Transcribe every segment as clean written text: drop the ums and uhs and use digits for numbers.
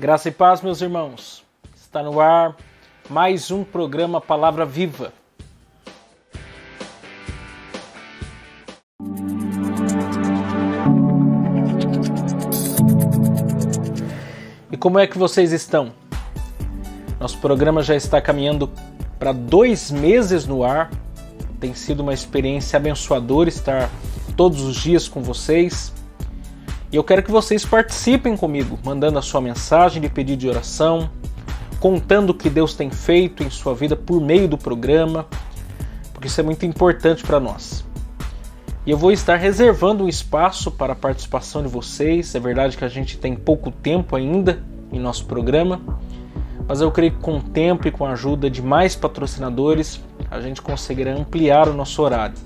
Graça e paz, meus irmãos. Está no ar mais um programa Palavra Viva. E como é que vocês estão? Nosso programa já está caminhando para 2 meses no ar. Tem sido uma experiência abençoadora estar todos os dias com vocês. E eu quero que vocês participem comigo, mandando a sua mensagem de pedido de oração, contando o que Deus tem feito em sua vida por meio do programa, porque isso é muito importante para nós. E eu vou estar reservando um espaço para a participação de vocês. É verdade que a gente tem pouco tempo ainda em nosso programa, mas eu creio que com o tempo e com a ajuda de mais patrocinadores, a gente conseguirá ampliar o nosso horário.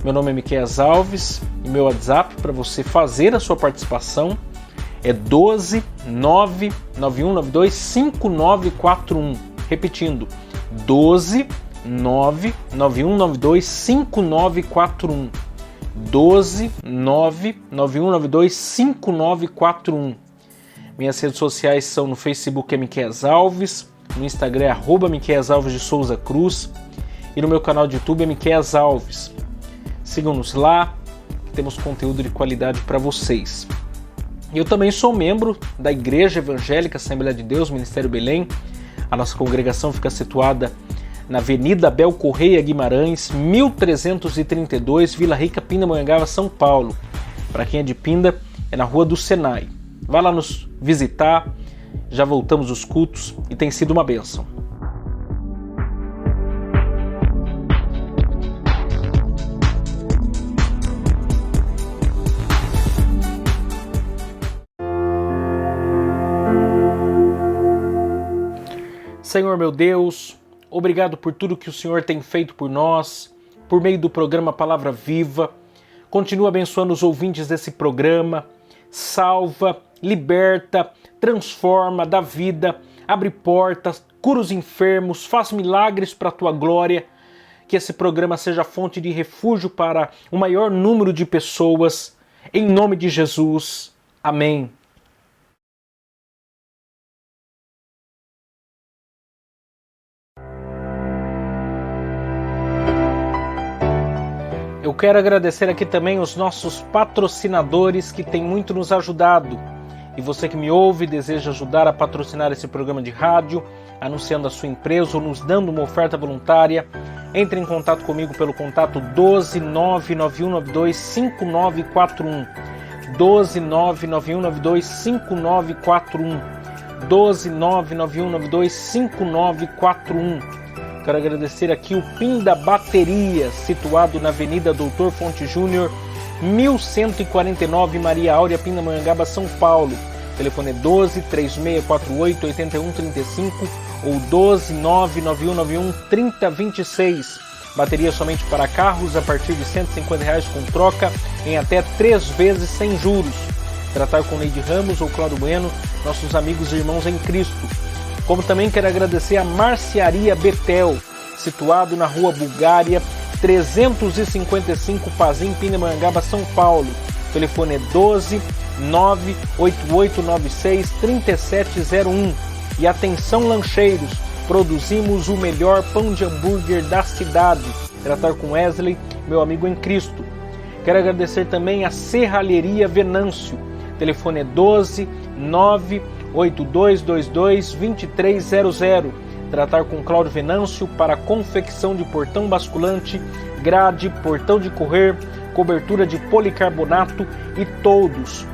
Meu nome é Miqueias Alves e meu WhatsApp para você fazer a sua participação é 12 99192 5941. Repetindo, 12 99192 5941. 12 99192 5941. Minhas redes sociais são no Facebook é Miqueias Alves, no Instagram é @Miqueias Alves de Souza Cruz e no meu canal de YouTube é Miqueias Alves. Sigam-nos lá, temos conteúdo de qualidade para vocês. Eu também sou membro da Igreja Evangélica Assembleia de Deus, Ministério Belém. A nossa congregação fica situada na Avenida Abel Correia Guimarães, 1332, Vila Rica, Pindamonhangaba, São Paulo. Para quem é de Pinda, é na Rua do Senai. Vá lá nos visitar, já voltamos os cultos e tem sido uma bênção. Senhor meu Deus, obrigado por tudo que o Senhor tem feito por nós, por meio do programa Palavra Viva. Continua abençoando os ouvintes desse programa, salva, liberta, transforma, dá vida, abre portas, cura os enfermos, faz milagres para a Tua glória. Que esse programa seja fonte de refúgio para o maior número de pessoas. Em nome de Jesus. Amém. Eu quero agradecer aqui também os nossos patrocinadores que têm muito nos ajudado. E você que me ouve e deseja ajudar a patrocinar esse programa de rádio, anunciando a sua empresa ou nos dando uma oferta voluntária, entre em contato comigo pelo contato 12 99192 5941. 12 99192 5941. 12 99192 5941. Quero agradecer aqui o Pinda Bateria, situado na Avenida Doutor Fonte Júnior, 1149, Maria Áurea, Pindamonhangaba, São Paulo. O telefone é 12 3648 8135 ou 12 99191 3026. Bateria somente para carros a partir de R$ 150 com troca em até 3 vezes sem juros. Tratar com Neide Ramos ou Cláudio Bueno, nossos amigos e irmãos em Cristo. Como também quero agradecer a Marcearia Betel, situado na Rua Bulgária, 355, Pazim, Pindamonhangaba, São Paulo. O telefone é 12 98896 3701. E atenção lancheiros, produzimos o melhor pão de hambúrguer da cidade. Tratar com Wesley, meu amigo em Cristo. Quero agradecer também a Serralheria Venâncio. O telefone é 12 98222 2300. Tratar com Cláudio Venâncio para confecção de portão basculante, grade, portão de correr, cobertura de policarbonato e toldos.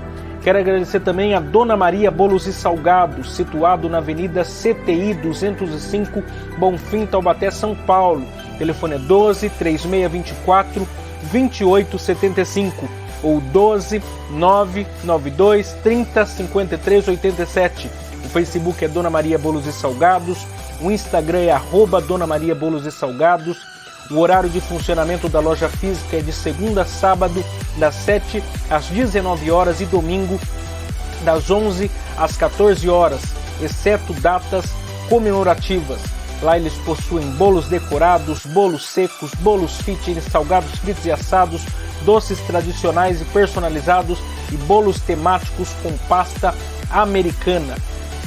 Quero agradecer também a Dona Maria Bolos e Salgados, situado na Avenida CTI 205, Bonfim, Taubaté, São Paulo. O telefone é 12 3624 2875 ou 12 992 30 53 87. O Facebook é Dona Maria Bolos e Salgados, o Instagram é @Dona Maria Bolos e Salgados. O horário de funcionamento da loja física é de segunda a sábado, das 7 às 19 horas e domingo, das 11 às 14 horas, exceto datas comemorativas. Lá eles possuem bolos decorados, bolos secos, bolos fitness, salgados fritos e assados, doces tradicionais e personalizados e bolos temáticos com pasta Americana.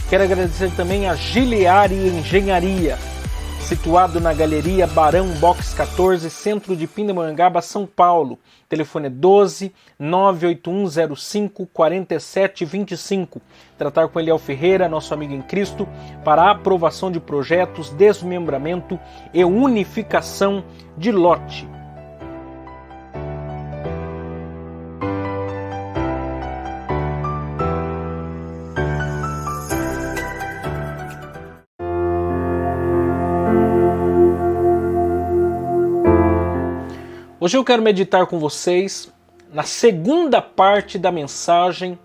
Quero agradecer também a Gileari Engenharia, situado na Galeria Barão Box 14, centro de Pindamonhangaba, São Paulo. Telefone é 12 98105 4725. Tratar com Eliel Ferreira, nosso amigo em Cristo, para a aprovação de projetos, desmembramento e unificação de lote. Hoje eu quero meditar com vocês na segunda parte da mensagem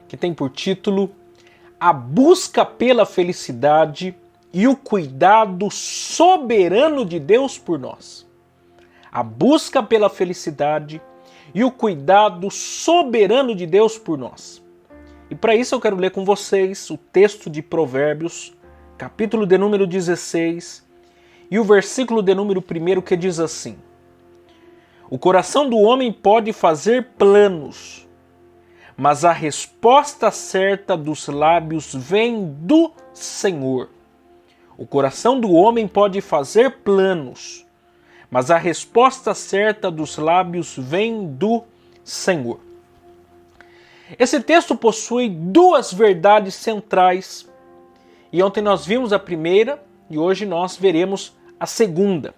que tem por título A Busca pela Felicidade e o Cuidado Soberano de Deus por Nós. A busca pela felicidade e o cuidado soberano de Deus por nós. E para isso eu quero ler com vocês o texto de Provérbios, capítulo de número 16 e o versículo de número 1 que diz assim: O coração do homem pode fazer planos, mas a resposta certa dos lábios vem do Senhor. O coração do homem pode fazer planos, mas a resposta certa dos lábios vem do Senhor. Esse texto possui duas verdades centrais, e ontem nós vimos a primeira e hoje nós veremos a segunda.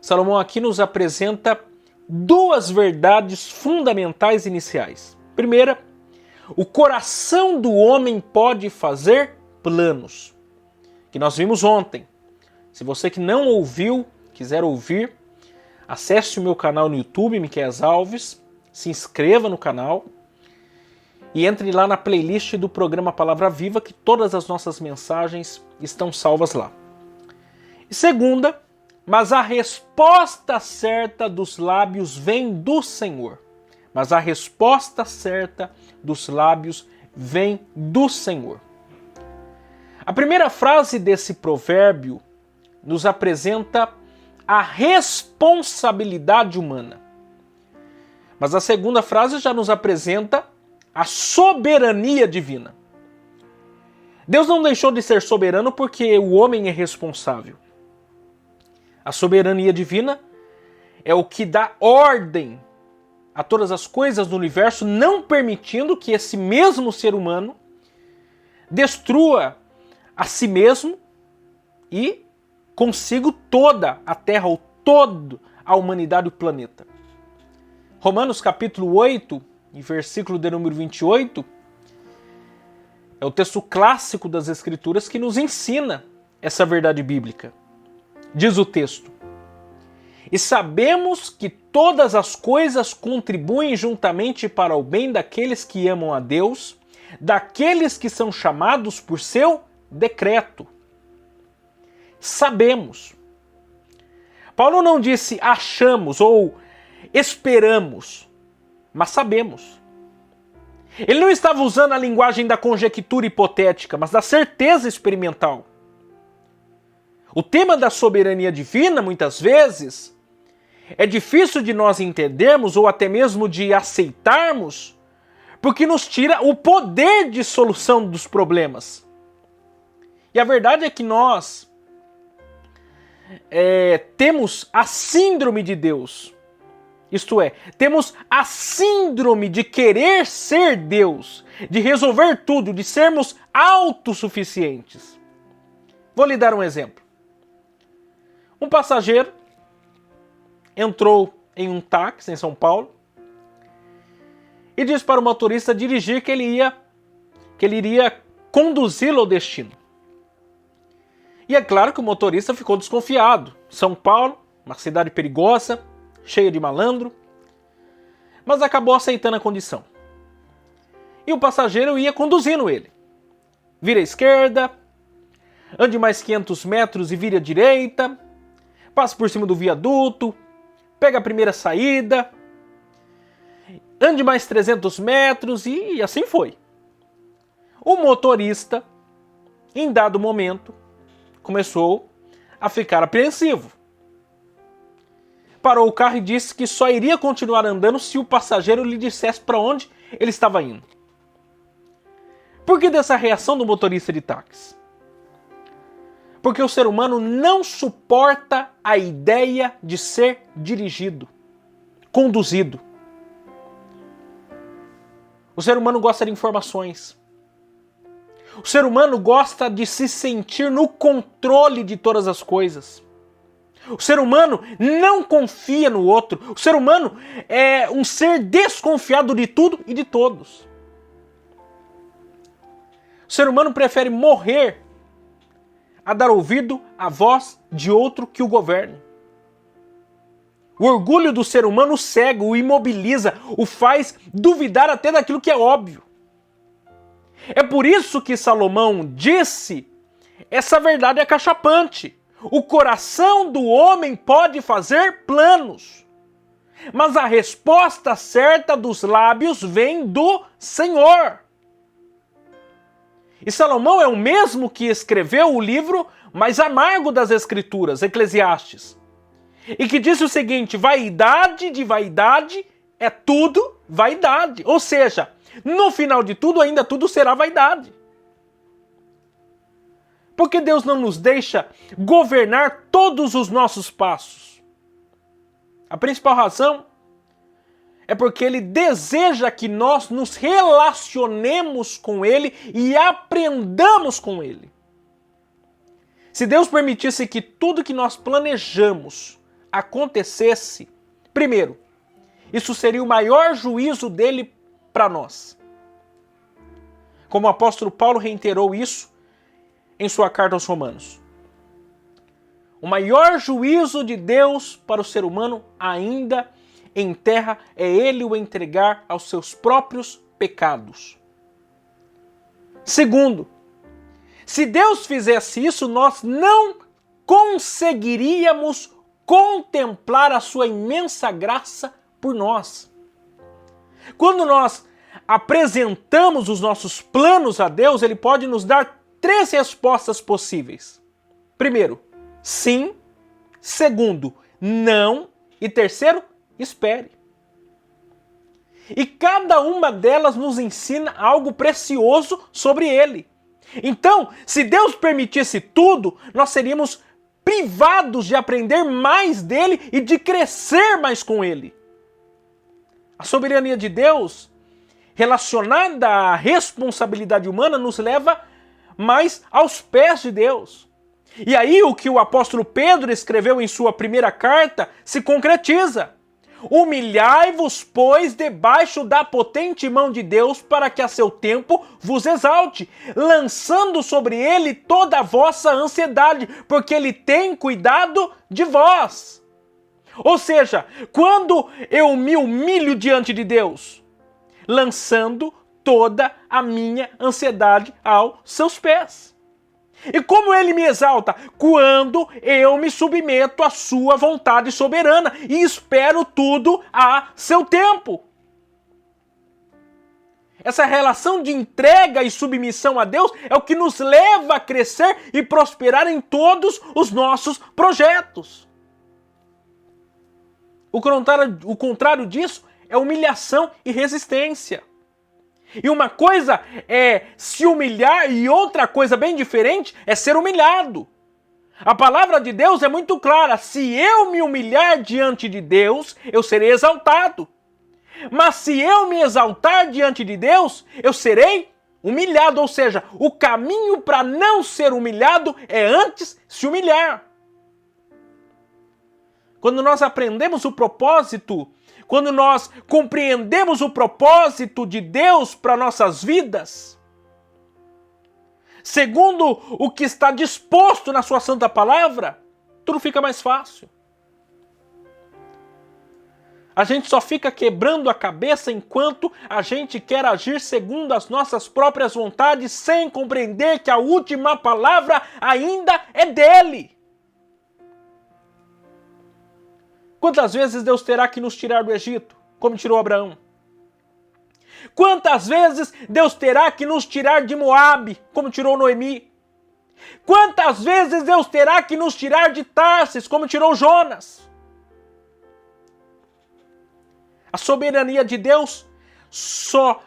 Salomão aqui nos apresenta duas verdades fundamentais iniciais. Primeira, o coração do homem pode fazer planos, que nós vimos ontem. Se você que não ouviu, quiser ouvir, acesse o meu canal no YouTube, Miquel Alves, se inscreva no canal e entre lá na playlist do programa Palavra Viva, que todas as nossas mensagens estão salvas lá. E segunda, mas a resposta certa dos lábios vem do Senhor. Mas a resposta certa dos lábios vem do Senhor. A primeira frase desse provérbio nos apresenta a responsabilidade humana. Mas a segunda frase já nos apresenta a soberania divina. Deus não deixou de ser soberano porque o homem é responsável. A soberania divina é o que dá ordem a todas as coisas do universo, não permitindo que esse mesmo ser humano destrua a si mesmo e consigo toda a Terra, ou toda a humanidade e o planeta. Romanos capítulo 8, e versículo de número 28, é o texto clássico das Escrituras que nos ensina essa verdade bíblica. Diz o texto: E sabemos que todas as coisas contribuem juntamente para o bem daqueles que amam a Deus, daqueles que são chamados por seu decreto. Sabemos. Paulo não disse achamos ou esperamos, mas sabemos. Ele não estava usando a linguagem da conjectura hipotética, mas da certeza experimental. O tema da soberania divina, muitas vezes, é difícil de nós entendermos ou até mesmo de aceitarmos, porque nos tira o poder de solução dos problemas. E a verdade é que nós temos a síndrome de Deus. Isto é, temos a síndrome de querer ser Deus, de resolver tudo, de sermos autossuficientes. Vou lhe dar um exemplo. Um passageiro entrou em um táxi em São Paulo e disse para o motorista dirigir que ele iria conduzi-lo ao destino. E é claro que o motorista ficou desconfiado. São Paulo, uma cidade perigosa, cheia de malandro, mas acabou aceitando a condição. E o passageiro ia conduzindo ele. Vira à esquerda, ande mais 500 metros e vire à direita, passa por cima do viaduto, pega a primeira saída, ande mais 300 metros e assim foi. O motorista, em dado momento, começou a ficar apreensivo. Parou o carro e disse que só iria continuar andando se o passageiro lhe dissesse para onde ele estava indo. Por que dessa reação do motorista de táxi? Porque o ser humano não suporta a ideia de ser dirigido, conduzido. O ser humano gosta de informações. O ser humano gosta de se sentir no controle de todas as coisas. O ser humano não confia no outro. O ser humano é um ser desconfiado de tudo e de todos. O ser humano prefere morrer a dar ouvido à voz de outro que o governe. O orgulho do ser humano o cega, o imobiliza, o faz duvidar até daquilo que é óbvio. É por isso que Salomão disse essa verdade acachapante. O coração do homem pode fazer planos, mas a resposta certa dos lábios vem do Senhor. E Salomão é o mesmo que escreveu o livro mais amargo das Escrituras, Eclesiastes, e que disse o seguinte: vaidade de vaidade é tudo vaidade. Ou seja, no final de tudo, ainda tudo será vaidade. Porque Deus não nos deixa governar todos os nossos passos? A principal razão é porque Ele deseja que nós nos relacionemos com Ele e aprendamos com Ele. Se Deus permitisse que tudo que nós planejamos acontecesse, primeiro, isso seria o maior juízo dele para nós. Como o apóstolo Paulo reiterou isso em sua carta aos Romanos. O maior juízo de Deus para o ser humano ainda em terra é ele o entregar aos seus próprios pecados. Segundo, se Deus fizesse isso, nós não conseguiríamos contemplar a sua imensa graça por nós. Quando nós apresentamos os nossos planos a Deus, Ele pode nos dar 3 respostas possíveis. Primeiro, sim. Segundo, não. E terceiro, espere. E cada uma delas nos ensina algo precioso sobre Ele. Então, se Deus permitisse tudo, nós seríamos privados de aprender mais dele e de crescer mais com Ele. A soberania de Deus, relacionada à responsabilidade humana, nos leva mais aos pés de Deus. E aí o que o apóstolo Pedro escreveu em sua primeira carta se concretiza. Humilhai-vos, pois, debaixo da potente mão de Deus, para que a seu tempo vos exalte, lançando sobre ele toda a vossa ansiedade, porque ele tem cuidado de vós. Ou seja, quando eu me humilho diante de Deus, lançando toda a minha ansiedade aos seus pés. E como ele me exalta? Quando eu me submeto à sua vontade soberana e espero tudo a seu tempo. Essa relação de entrega e submissão a Deus é o que nos leva a crescer e prosperar em todos os nossos projetos. O contrário disso é humilhação e resistência. E uma coisa é se humilhar e outra coisa bem diferente é ser humilhado. A palavra de Deus é muito clara: se eu me humilhar diante de Deus, eu serei exaltado. Mas se eu me exaltar diante de Deus, eu serei humilhado. Ou seja, o caminho para não ser humilhado é antes se humilhar. Quando nós aprendemos o propósito, quando nós compreendemos o propósito de Deus para nossas vidas, segundo o que está disposto na sua santa palavra, tudo fica mais fácil. A gente só fica quebrando a cabeça enquanto a gente quer agir segundo as nossas próprias vontades, sem compreender que a última palavra ainda é dele. Quantas vezes Deus terá que nos tirar do Egito, como tirou Abraão? Quantas vezes Deus terá que nos tirar de Moabe, como tirou Noemi? Quantas vezes Deus terá que nos tirar de Tarsis, como tirou Jonas? A soberania de Deus só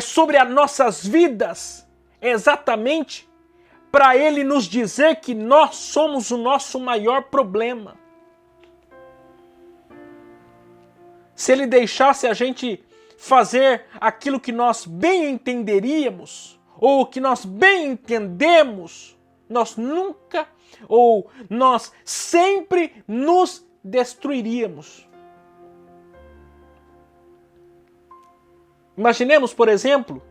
sobre as nossas vidas, é exatamente para Ele nos dizer que nós somos o nosso maior problema. Se Ele deixasse a gente fazer aquilo que nós bem entenderíamos, ou que nós bem entendemos, nós nunca, ou nós sempre nos destruiríamos. Imaginemos, por exemplo,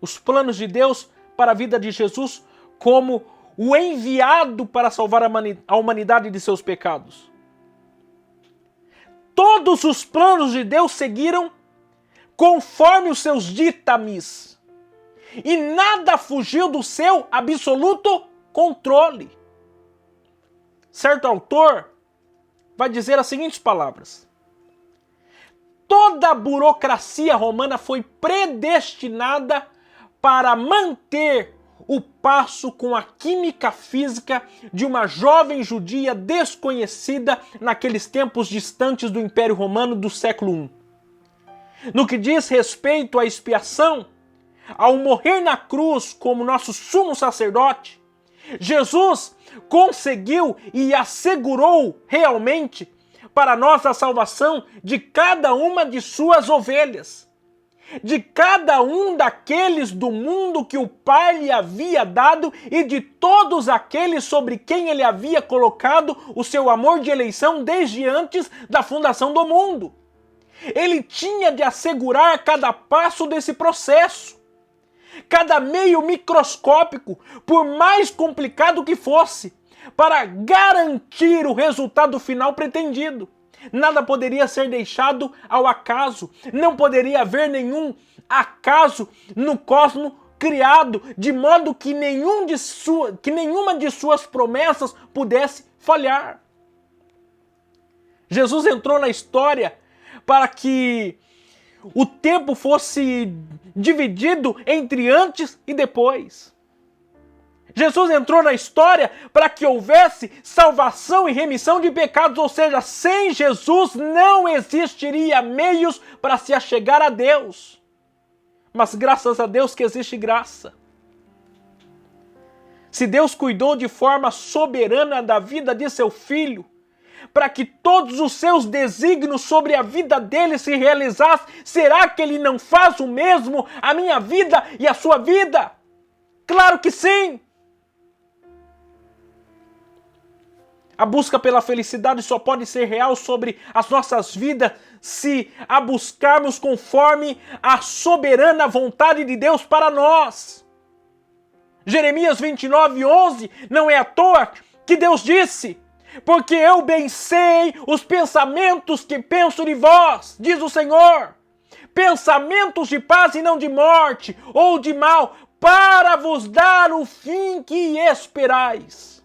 os planos de Deus para a vida de Jesus como o enviado para salvar a humanidade de seus pecados. Todos os planos de Deus seguiram conforme os seus ditames. E nada fugiu do seu absoluto controle. Certo autor vai dizer as seguintes palavras: toda a burocracia romana foi predestinada para manter o passo com a química física de uma jovem judia desconhecida naqueles tempos distantes do Império Romano do século I. No que diz respeito à expiação, ao morrer na cruz como nosso sumo sacerdote, Jesus conseguiu e assegurou realmente para nós a salvação de cada uma de suas ovelhas, de cada um daqueles do mundo que o Pai lhe havia dado e de todos aqueles sobre quem ele havia colocado o seu amor de eleição desde antes da fundação do mundo. Ele tinha de assegurar cada passo desse processo, cada meio microscópico, por mais complicado que fosse, para garantir o resultado final pretendido. Nada poderia ser deixado ao acaso, não poderia haver nenhum acaso no cosmos criado, de modo que nenhuma de suas promessas pudesse falhar. Jesus entrou na história para que o tempo fosse dividido entre antes e depois. Jesus entrou na história para que houvesse salvação e remissão de pecados, ou seja, sem Jesus não existiria meios para se achegar a Deus. Mas graças a Deus que existe graça. Se Deus cuidou de forma soberana da vida de seu Filho, para que todos os seus desígnios sobre a vida dele se realizassem, será que Ele não faz o mesmo a minha vida e a sua vida? Claro que sim! A busca pela felicidade só pode ser real sobre as nossas vidas se a buscarmos conforme a soberana vontade de Deus para nós. Jeremias 29:11, não é à toa que Deus disse: porque eu bem sei os pensamentos que penso de vós, diz o Senhor, pensamentos de paz e não de morte, ou de mal, para vos dar o fim que esperais.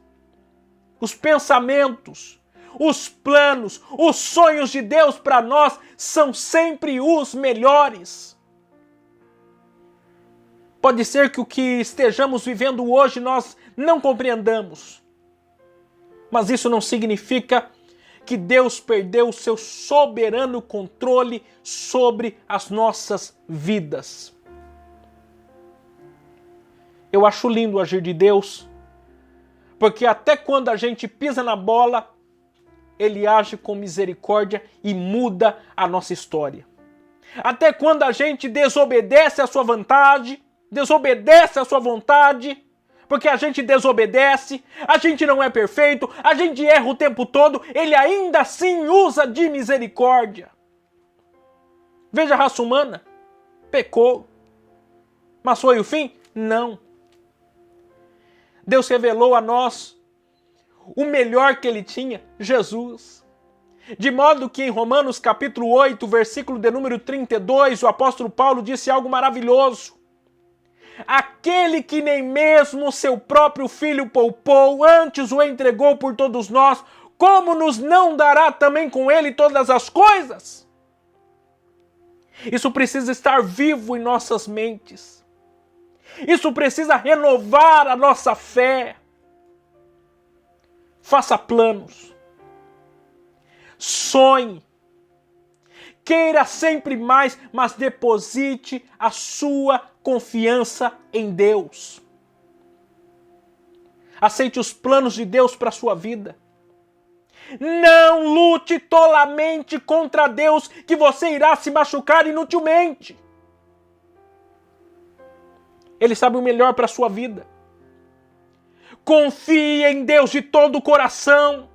Os pensamentos, os planos, os sonhos de Deus para nós são sempre os melhores. Pode ser que o que estejamos vivendo hoje nós não compreendamos, mas isso não significa que Deus perdeu o seu soberano controle sobre as nossas vidas. Eu acho lindo o agir de Deus, porque até quando a gente pisa na bola, Ele age com misericórdia e muda a nossa história. Até quando a gente desobedece a sua vontade, porque a gente desobedece, a gente não é perfeito, a gente erra o tempo todo, Ele ainda assim usa de misericórdia. Veja a raça humana, pecou, mas foi o fim? Não. Deus revelou a nós o melhor que Ele tinha, Jesus. De modo que em Romanos capítulo 8, versículo de número 32, o apóstolo Paulo disse algo maravilhoso. Aquele que nem mesmo seu próprio filho poupou, antes o entregou por todos nós, como nos não dará também com ele todas as coisas? Isso precisa estar vivo em nossas mentes. Isso precisa renovar a nossa fé. Faça planos. Sonhe. queira sempre mais, mas deposite a sua confiança em Deus. Aceite os planos de Deus para a sua vida. Não lute tolamente contra Deus, que você irá se machucar inutilmente. Ele sabe o melhor para a sua vida. Confie em Deus de todo o coração.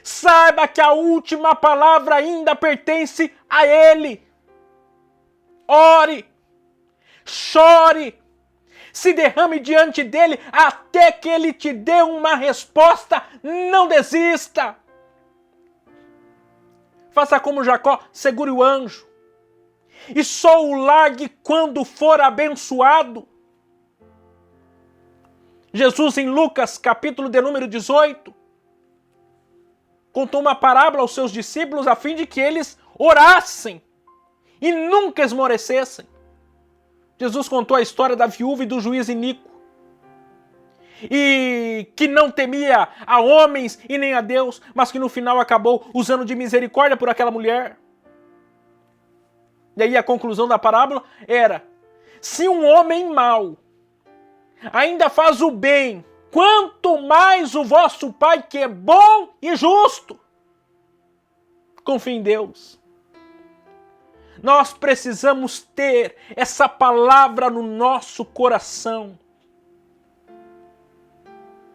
Saiba que a última palavra ainda pertence a Ele. Ore, chore, se derrame diante dEle até que Ele te dê uma resposta. Não desista. Faça como Jacó, segure o anjo e só o largue quando for abençoado. Jesus, em Lucas, capítulo de número 18, contou uma parábola aos seus discípulos a fim de que eles orassem e nunca esmorecessem. Jesus contou a história da viúva e do juiz iníquo, e que não temia a homens e nem a Deus, mas que no final acabou usando de misericórdia por aquela mulher. E aí a conclusão da parábola era: se um homem mau ainda faz o bem, quanto mais o vosso Pai, que é bom e justo. Confie em Deus. Nós precisamos ter essa palavra no nosso coração.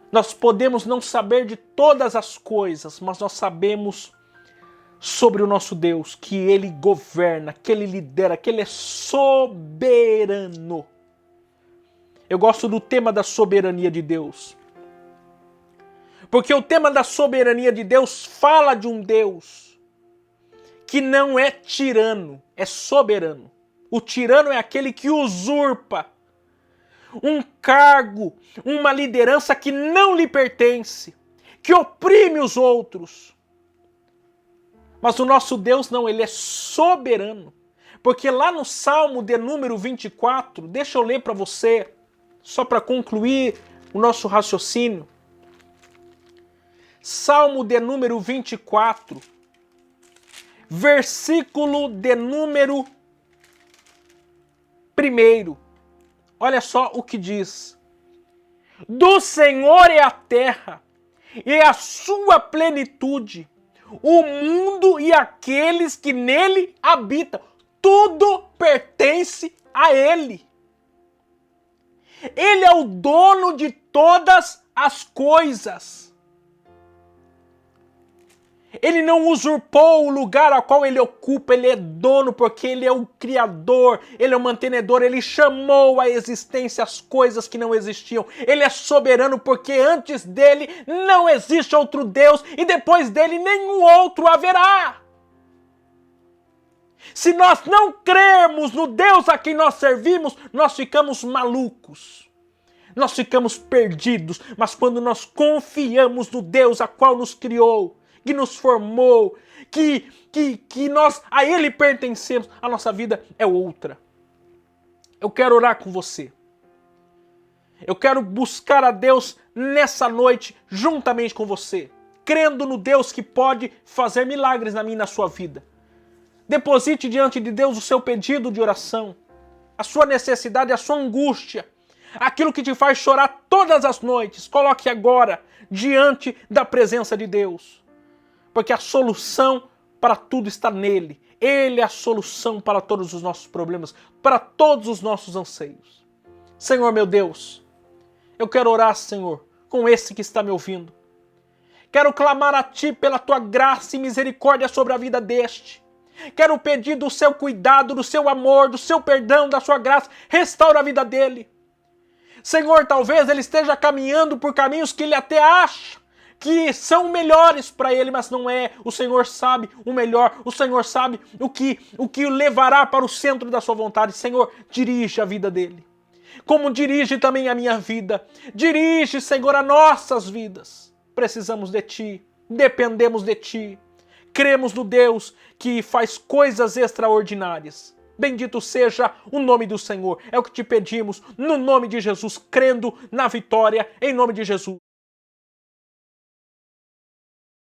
Nós podemos não saber de todas as coisas, mas nós sabemos sobre o nosso Deus, que Ele governa, que Ele lidera, que Ele é soberano. Eu gosto do tema da soberania de Deus. Porque o tema da soberania de Deus fala de um Deus que não é tirano, é soberano. O tirano é aquele que usurpa um cargo, uma liderança que não lhe pertence, que oprime os outros. Mas o nosso Deus não, Ele é soberano. Porque lá no Salmo de número 24, deixa eu ler para você, só para concluir o nosso raciocínio. Salmo de número 24, versículo de número 1. Olha só o que diz. Do Senhor é a terra e a sua plenitude, o mundo e aqueles que nele habitam. Tudo pertence a Ele. Ele é o dono de todas as coisas. Ele não usurpou o lugar ao qual Ele ocupa. Ele é dono porque Ele é o Criador. Ele é o mantenedor. Ele chamou à existência as coisas que não existiam. Ele é soberano porque antes dele não existe outro Deus e depois dele nenhum outro haverá. Se nós não crermos no Deus a quem nós servimos, nós ficamos malucos. Nós ficamos perdidos. Mas quando nós confiamos no Deus a qual nos criou, que nos formou, que nós a Ele pertencemos, a nossa vida é outra. Eu quero orar com você. Eu quero buscar a Deus nessa noite, juntamente com você, crendo no Deus que pode fazer milagres na minha e na sua vida. Deposite diante de Deus o seu pedido de oração, a sua necessidade, a sua angústia, aquilo que te faz chorar todas as noites. Coloque agora diante da presença de Deus, porque a solução para tudo está nele. Ele é a solução para todos os nossos problemas, para todos os nossos anseios. Senhor meu Deus, eu quero orar, Senhor, com esse que está me ouvindo. Quero clamar a Ti pela Tua graça e misericórdia sobre a vida deste. Quero pedir do seu cuidado, do seu amor, do seu perdão, da sua graça. Restaura a vida dele. Senhor, talvez ele esteja caminhando por caminhos que ele até acha que são melhores para ele, mas não é. O Senhor sabe o melhor. O Senhor sabe o que o levará para o centro da sua vontade. Senhor, dirige a vida dele. Como dirige também a minha vida. Dirige, Senhor, as nossas vidas. Precisamos de Ti. Dependemos de Ti. Cremos no Deus que faz coisas extraordinárias. Bendito seja o nome do Senhor. É o que te pedimos, no nome de Jesus, crendo na vitória, em nome de Jesus.